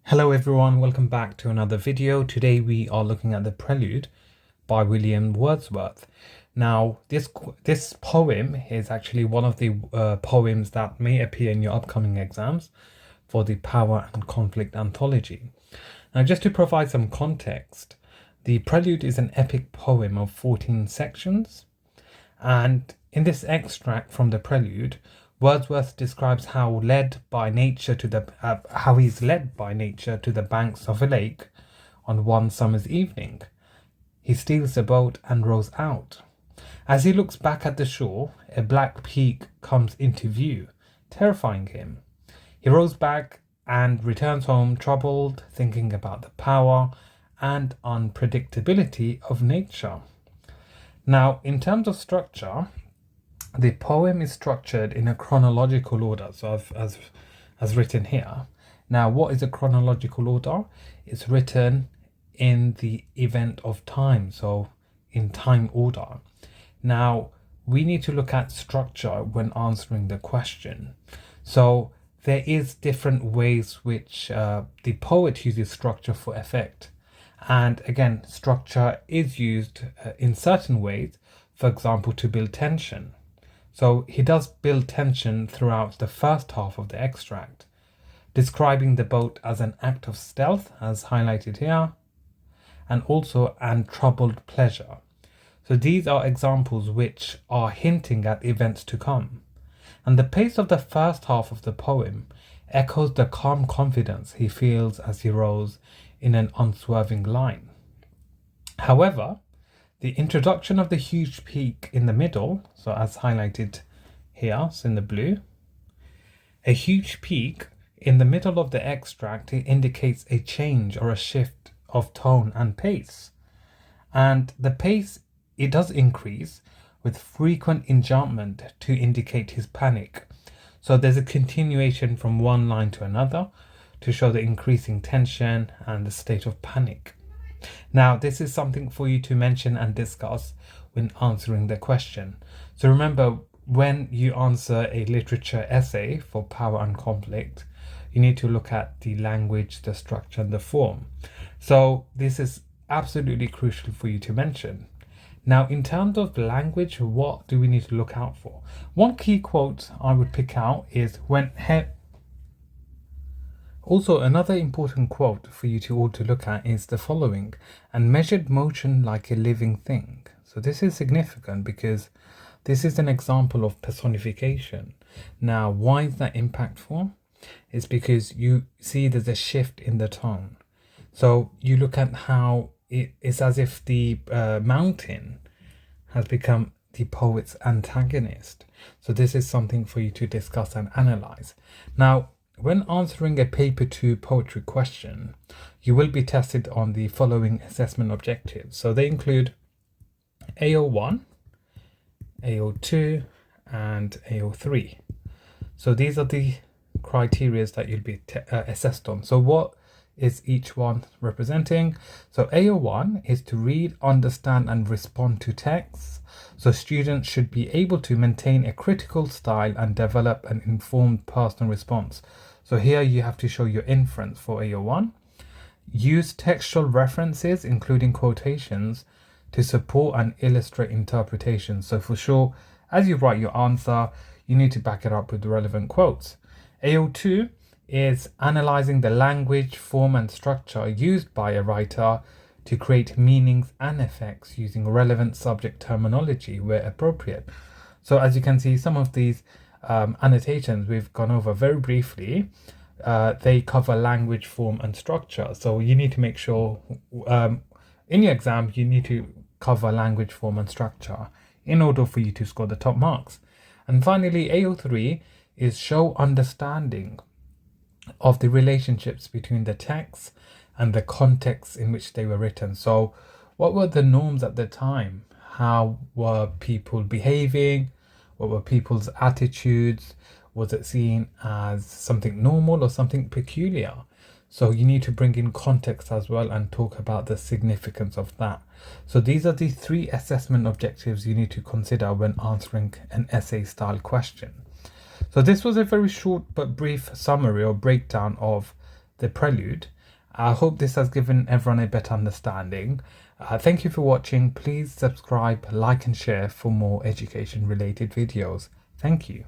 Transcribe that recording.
Hello everyone, welcome back to another video. Today we are looking at the Prelude by William Wordsworth. Now this poem is actually one of the poems that may appear in your upcoming exams for the Power and Conflict anthology. Now just to provide some context, the Prelude is an epic poem of 14 sections, and in this extract from the Prelude, Wordsworth describes how he's led by nature to the banks of a lake on one summer's evening. He steals a boat and rows out. As he looks back at the shore, a black peak comes into view, terrifying him. He rows back and returns home troubled, thinking about the power and unpredictability of nature. Now, in terms of structure, the poem is structured in a chronological order, so as written here. Now, what is a chronological order? It's written in the event of time, so in time order. Now, we need to look at structure when answering the question. So there is different ways which the poet uses structure for effect. And again, structure is used in certain ways, for example, to build tension. So he does build tension throughout the first half of the extract, describing the boat as an act of stealth, as highlighted here, and also an troubled pleasure. So these are examples which are hinting at events to come. And the pace of the first half of the poem echoes the calm confidence he feels as he rows in an unswerving line. However, the introduction of the huge peak in the middle, so as highlighted here, so in the blue, a huge peak in the middle of the extract, it indicates a change or a shift of tone and pace. And the pace, it does increase with frequent enjambment to indicate his panic. So there's a continuation from one line to another to show the increasing tension and the state of panic. Now, this is something for you to mention and discuss when answering the question. So remember, when you answer a literature essay for Power and Conflict, you need to look at the language, the structure, and the form. So this is absolutely crucial for you to mention. Now, in terms of language, what do we need to look out for? One key quote I would pick out is Also, another important quote for you to all to look at is the following: and measured motion like a living thing. So this is significant because this is an example of personification. Now, why is that impactful? It's because you see there's a shift in the tone. So you look at how it's as if the mountain has become the poet's antagonist. So this is something for you to discuss and analyze. Now, when answering a paper 2 poetry question, you will be tested on the following assessment objectives. So they include AO1, AO2, and AO3. So these are the criteria that you'll be assessed on. So what is each one representing? So AO1 is to read, understand, and respond to texts. So students should be able to maintain a critical style and develop an informed personal response. So here you have to show your inference for AO1. Use textual references, including quotations, to support and illustrate interpretation. So for sure, as you write your answer, you need to back it up with the relevant quotes. AO2 is analyzing the language, form, and structure used by a writer to create meanings and effects using relevant subject terminology where appropriate. So as you can see, some of these annotations we've gone over very briefly. They cover language, form, and structure. So you need to make sure in your exam you need to cover language, form, and structure in order for you to score the top marks. And finally, AO3 is show understanding of the relationships between the texts and the context in which they were written. So what were the norms at the time? How were people behaving? What were people's attitudes? Was it seen as something normal or something peculiar? So you need to bring in context as well and talk about the significance of that. So these are the 3 assessment objectives you need to consider when answering an essay style question. So this was a very short but brief summary or breakdown of the Prelude. I hope this has given everyone a better understanding. Thank you for watching. Please subscribe, like and share for more education related videos. Thank you.